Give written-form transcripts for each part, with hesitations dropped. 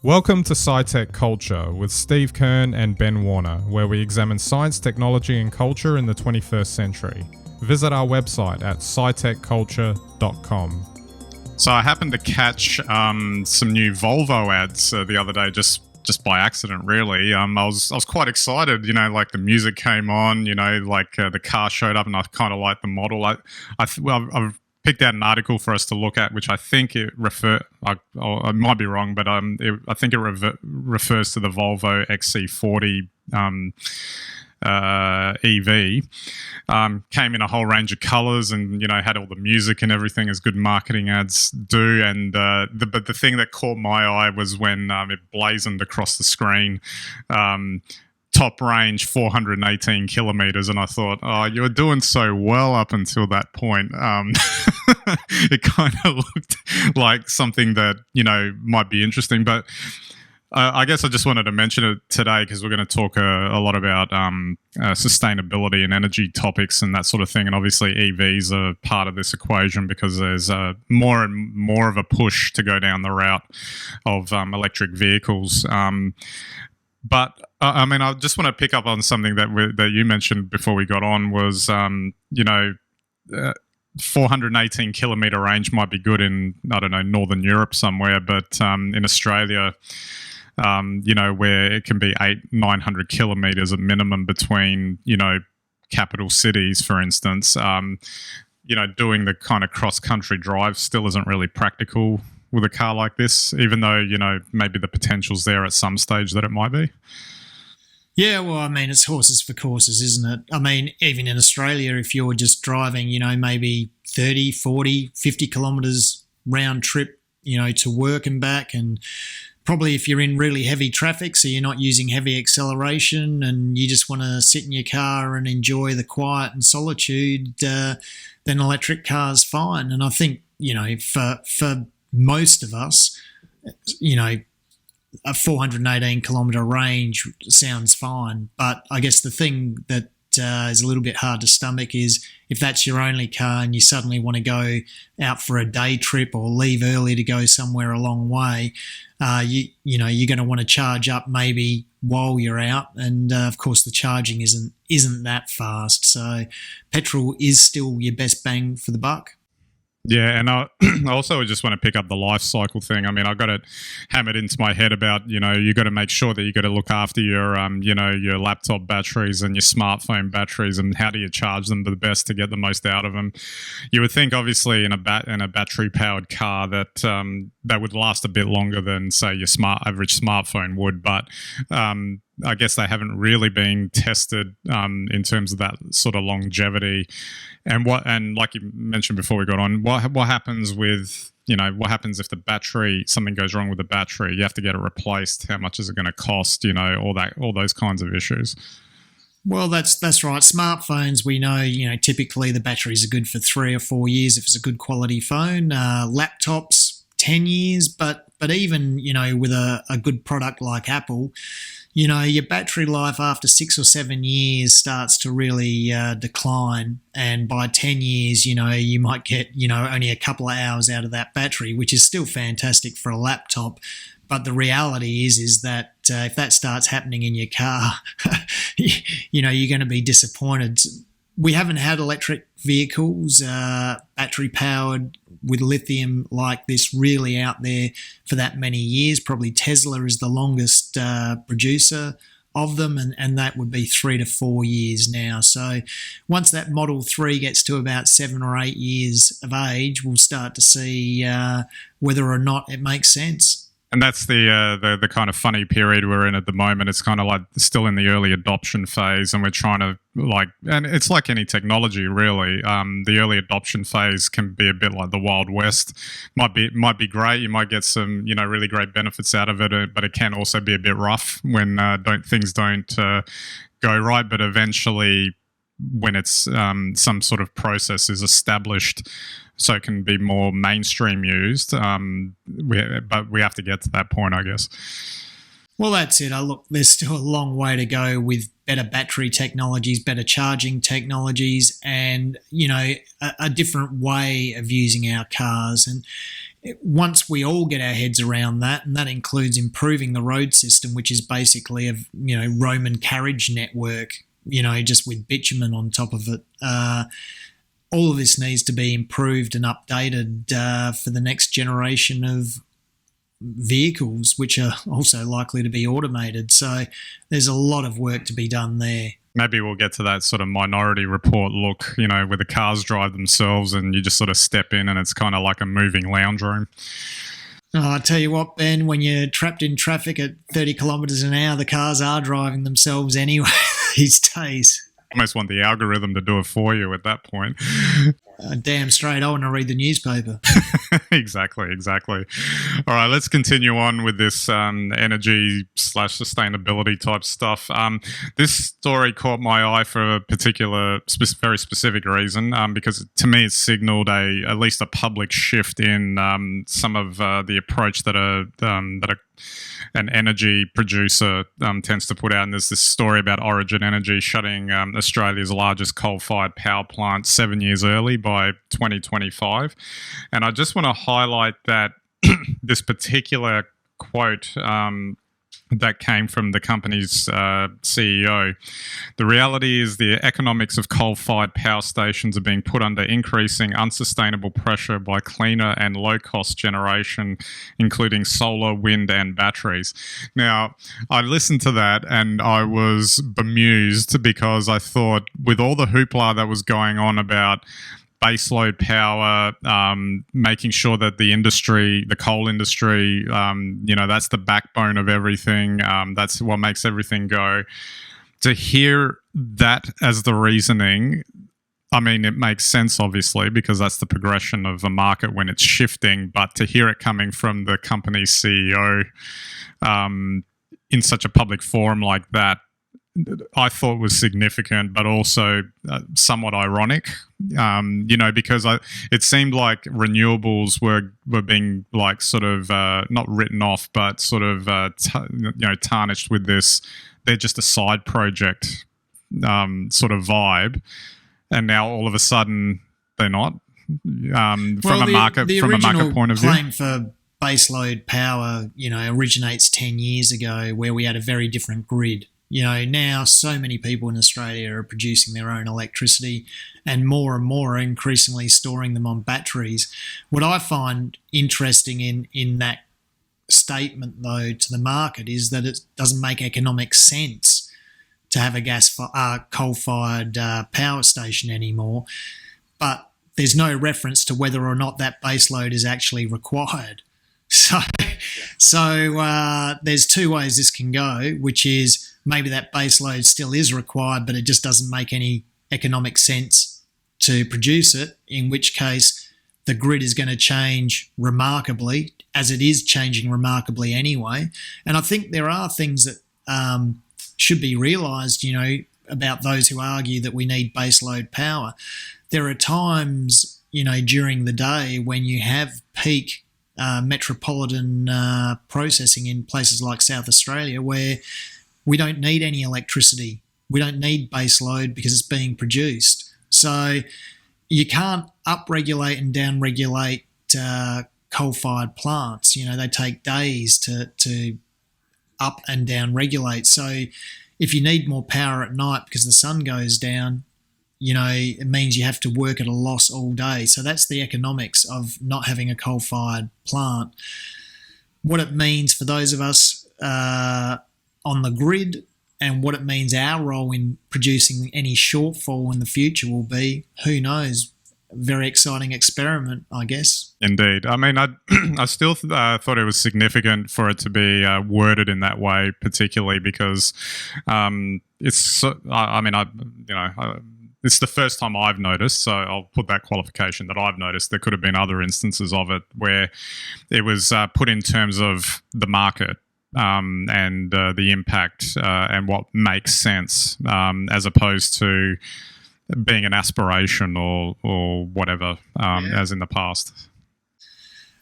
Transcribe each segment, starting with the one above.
Welcome to SciTech Culture with Steve Kern and Ben Warner, where we examine science, technology, and culture in the 21st century. Visit our website at scitechculture.com. So I happened to catch some new Volvo ads the other day, just by accident, really. I was quite excited. Like the music came on. The car showed up, and I kind of liked the model. I've picked out an article for us to look at, which I think I might be wrong, but I think it refers to the Volvo XC40 EV. Came in a whole range of colours, and had all the music and everything as good marketing ads do. And but the thing that caught my eye was when it blazoned across the screen. Top range 418 kilometers, and I thought, oh, you were doing so well up until that point. It kind of looked like something that might be interesting, but I guess I just wanted to mention it today because we're going to talk a lot about sustainability and energy topics and that sort of thing. And obviously EVs are part of this equation because there's more and more of a push to go down the route of electric vehicles. But I just want to pick up on something that you mentioned before we got on was, 418 kilometer range might be good in, I don't know, Northern Europe somewhere, but in Australia, where it can be 900 kilometers at minimum between, capital cities, for instance, doing the kind of cross-country drive still isn't really practical with a car like this, even though, maybe the potential's there at some stage that it might be. Yeah, well, it's horses for courses, isn't it? Even in Australia, if you're just driving, maybe 30, 40, 50 kilometres round trip, to work and back, and probably if you're in really heavy traffic, so you're not using heavy acceleration and you just want to sit in your car and enjoy the quiet and solitude, then electric car's fine. And I think, for most of us, a 418 kilometre range sounds fine. But I guess the thing that is a little bit hard to stomach is if that's your only car and you suddenly want to go out for a day trip or leave early to go somewhere a long way, you're going to want to charge up maybe while you're out, and of course the charging isn't that fast. So petrol is still your best bang for the buck. Yeah, and I also just want to pick up the life cycle thing. I got it hammered into my head about, you got to make sure that you got to look after your, your laptop batteries and your smartphone batteries, and how do you charge them the best to get the most out of them. You would think, obviously, in a battery-powered car that that would last a bit longer than, say, your average smartphone would, but I guess they haven't really been tested in terms of that sort of longevity. And like you mentioned before we got on, what happens with, what happens if something goes wrong with the battery? You have to get it replaced. How much is it going to cost? All those kinds of issues. Well, that's right. Smartphones, we know, typically the batteries are good for 3 or 4 years if it's a good quality phone. Laptops, 10 years, but even, with a good product like Apple, your battery life after 6 or 7 years starts to really decline. And by 10 years, you might get, only a couple of hours out of that battery, which is still fantastic for a laptop. But the reality is that if that starts happening in your car, you're going to be disappointed. We haven't had electric vehicles, battery powered with lithium like this, really out there for that many years. Probably Tesla is the longest producer of them, and that would be 3 to 4 years now. So once that Model 3 gets to about 7 or 8 years of age, we'll start to see whether or not it makes sense. And that's the kind of funny period we're in at the moment. It's kind of like still in the early adoption phase, and we're trying to and it's like any technology, really. The early adoption phase can be a bit like the Wild West. Might be great. You might get some really great benefits out of it, but it can also be a bit rough when things don't go right. But eventually, when it's some sort of process is established, so it can be more mainstream used. But we have to get to that point, I guess. Well, that's it. Look, there's still a long way to go with better battery technologies, better charging technologies, and, a different way of using our cars. And once we all get our heads around that, and that includes improving the road system, which is basically a Roman carriage network, just with bitumen on top of it. All of this needs to be improved and updated for the next generation of vehicles, which are also likely to be automated. So there's a lot of work to be done there. Maybe we'll get to that sort of Minority Report look, where the cars drive themselves and you just sort of step in and it's kind of like a moving lounge room. Oh, I tell you what, Ben, when you're trapped in traffic at 30 kilometres an hour, the cars are driving themselves anyway these days. Almost want the algorithm to do it for you at that point. Damn straight, I want to read the newspaper. Exactly. All right, let's continue on with this energy/sustainability type stuff. This story caught my eye for a particular, very specific reason, because to me it signalled at least a public shift in some of the approach that an energy producer tends to put out. And there's this story about Origin Energy shutting Australia's largest coal-fired power plant 7 years early by 2025. And I just want to highlight that this particular quote that came from the company's CEO. The reality is the economics of coal-fired power stations are being put under increasing unsustainable pressure by cleaner and low-cost generation, including solar, wind, and batteries. Now, I listened to that and I was bemused because I thought, with all the hoopla that was going on about baseload power, making sure that the coal industry, that's the backbone of everything. That's what makes everything go. To hear that as the reasoning, I mean, it makes sense, obviously, because that's the progression of a market when it's shifting. But to hear it coming from the company's CEO in such a public forum like that, I thought was significant, but also somewhat ironic, because it seemed like renewables were being like sort of not written off, but sort of tarnished with this. They're just a side project sort of vibe, and now all of a sudden they're not. From a market point of view, claim for baseload power, originates 10 years ago, where we had a very different grid. Now so many people in Australia are producing their own electricity, and more are increasingly storing them on batteries. What I find interesting in that statement, though, to the market is that it doesn't make economic sense to have a coal-fired power station anymore, but there's no reference to whether or not that baseload is actually required. So there's two ways this can go, which is maybe that base load still is required, but it just doesn't make any economic sense to produce it, in which case the grid is going to change remarkably, as it is changing remarkably anyway. And I think there are things that should be realised, about those who argue that we need base load power. There are times, during the day when you have peak metropolitan processing in places like South Australia where we don't need any electricity. We don't need base load because it's being produced. So you can't upregulate and downregulate coal-fired plants. They take days to up and down regulate. So if you need more power at night because the sun goes down, it means you have to work at a loss all day. So that's the economics of not having a coal-fired plant. What it means for those of us on the grid, and what it means our role in producing any shortfall in the future will be, who knows? A very exciting experiment, I guess. Indeed. I mean, I still thought it was significant for it to be worded in that way, particularly because it's the first time I've noticed, so I'll put that qualification that I've noticed. There could have been other instances of it where it was put in terms of the market and the impact and what makes sense, as opposed to being an aspiration or whatever, as in the past.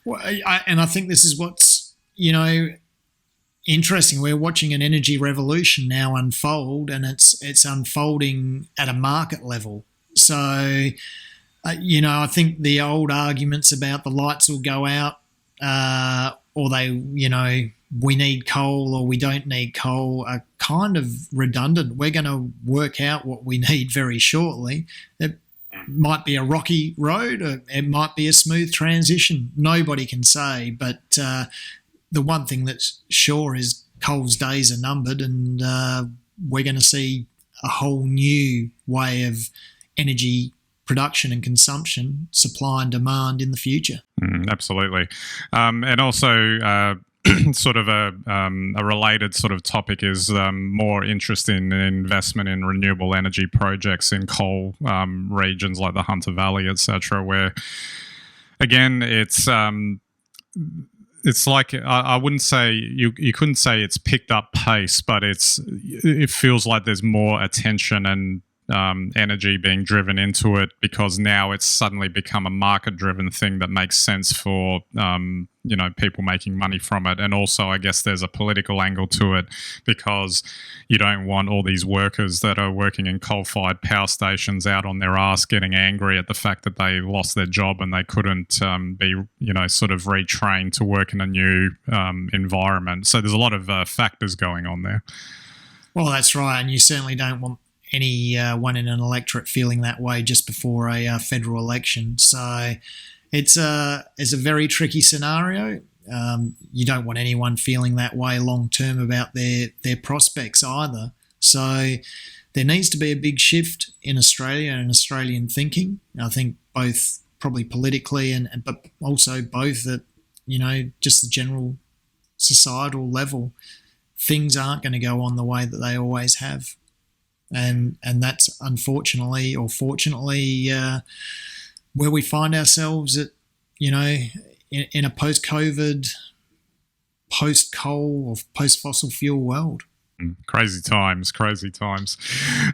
Well, I think this is what's, interesting. We're watching an energy revolution now unfold, and it's unfolding at a market level. So, I think the old arguments about the lights will go out or we need coal or we don't need coal are kind of redundant. We're going to work out what we need very shortly. It might be a rocky road, or it might be a smooth transition. Nobody can say, but the one thing that's sure is coal's days are numbered, and we're going to see a whole new way of energy production and consumption, supply and demand in the future. Absolutely. And also sort of a related sort of topic is more interest in investment in renewable energy projects in coal regions like the Hunter Valley, etc., where, again, it's like I wouldn't say you couldn't say it's picked up pace, but it feels like there's more attention and energy being driven into it, because now it's suddenly become a market-driven thing that makes sense for people making money from it. And also, I guess there's a political angle to it, because you don't want all these workers that are working in coal-fired power stations out on their ass getting angry at the fact that they lost their job and they couldn't be sort of retrained to work in a new environment. So there's a lot of factors going on there. Well, that's right, and you certainly don't want anyone in an electorate feeling that way just before a federal election. So it's a very tricky scenario. You don't want anyone feeling that way long term about their prospects either. So there needs to be a big shift in Australia and Australian thinking. I think both probably politically but also both at just the general societal level. Things aren't going to go on the way that they always have. And that's unfortunately or fortunately where we find ourselves at, in a post-COVID, post-coal or post-fossil fuel world. Crazy times.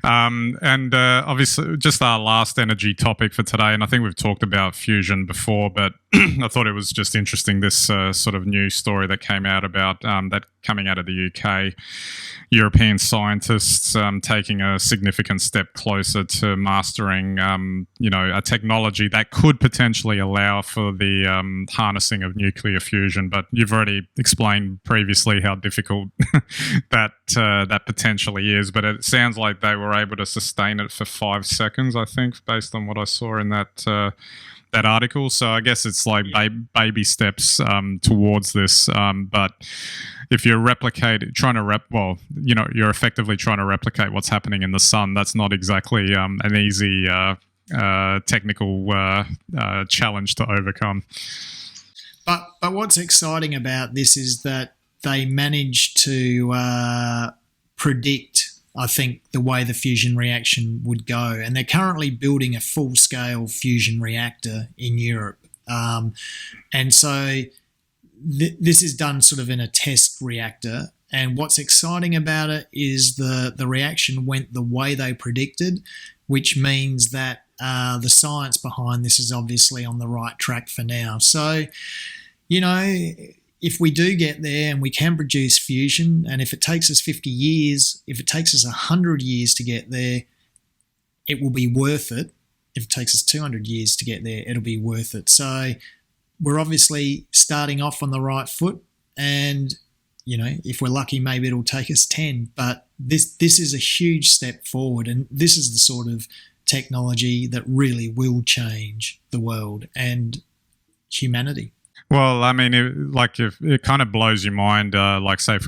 And obviously just our last energy topic for today, and I think we've talked about fusion before, but I thought it was just interesting, this sort of new story that came out about that coming out of the UK. European scientists taking a significant step closer to mastering, a technology that could potentially allow for the harnessing of nuclear fusion. But you've already explained previously how difficult that potentially is. But it sounds like they were able to sustain it for 5 seconds, I think, based on what I saw in that article. So I guess it's like baby steps towards this. But if you're you're effectively trying to replicate what's happening in the sun. That's not exactly an easy technical challenge to overcome. But what's exciting about this is that they managed to predict, I think, the way the fusion reaction would go. And they're currently building a full-scale fusion reactor in Europe. And so this is done sort of in a test reactor. And what's exciting about it is the reaction went the way they predicted, which means that the science behind this is obviously on the right track for now. So, if we do get there and we can produce fusion, and if it takes us 50 years, if it takes us 100 years to get there, it will be worth it. If it takes us 200 years to get there, it'll be worth it. So we're obviously starting off on the right foot, and if we're lucky, maybe it'll take us 10. But this is a huge step forward, and this is the sort of technology that really will change the world and humanity. Well, I mean, it kind of blows your mind, say if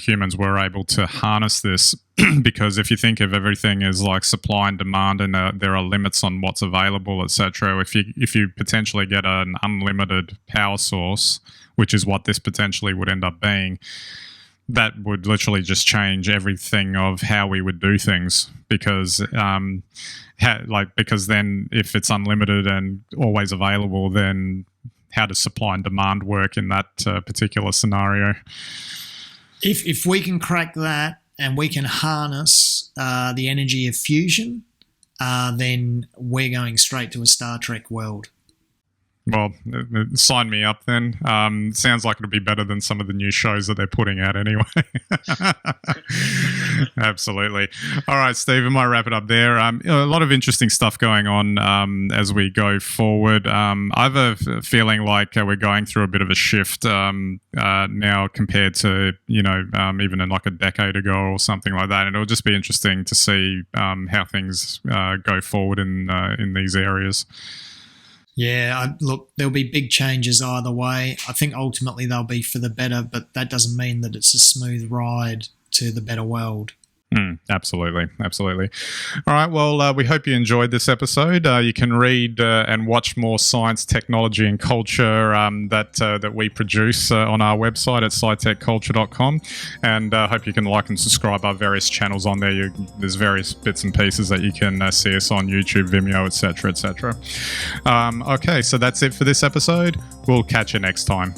humans were able to harness this, because if you think of everything as like supply and demand, and there are limits on what's available, etc. If you potentially get an unlimited power source, which is what this potentially would end up being, that would literally just change everything of how we would do things, because because then if it's unlimited and always available, then how does supply and demand work in that particular scenario? If we can crack that and we can harness the energy of fusion, then we're going straight to a Star Trek world. Well, sign me up then. Sounds like it'll be better than some of the new shows that they're putting out anyway. Absolutely. All right, Steve, I might wrap it up there. A lot of interesting stuff going on as we go forward. I have a feeling like we're going through a bit of a shift now compared to, even in like a decade ago or something like that. And it'll just be interesting to see how things go forward in these areas. Yeah, look, there'll be big changes either way. I think ultimately they'll be for the better, but that doesn't mean that it's a smooth ride to the better world. Absolutely. All right. Well, we hope you enjoyed this episode. You can read and watch more science, technology, and culture that we produce on our website at SciTechCulture.com. And I hope you can like and subscribe our various channels on there. There's various bits and pieces that you can see us on YouTube, Vimeo, etc., etc. Okay, so that's it for this episode. We'll catch you next time.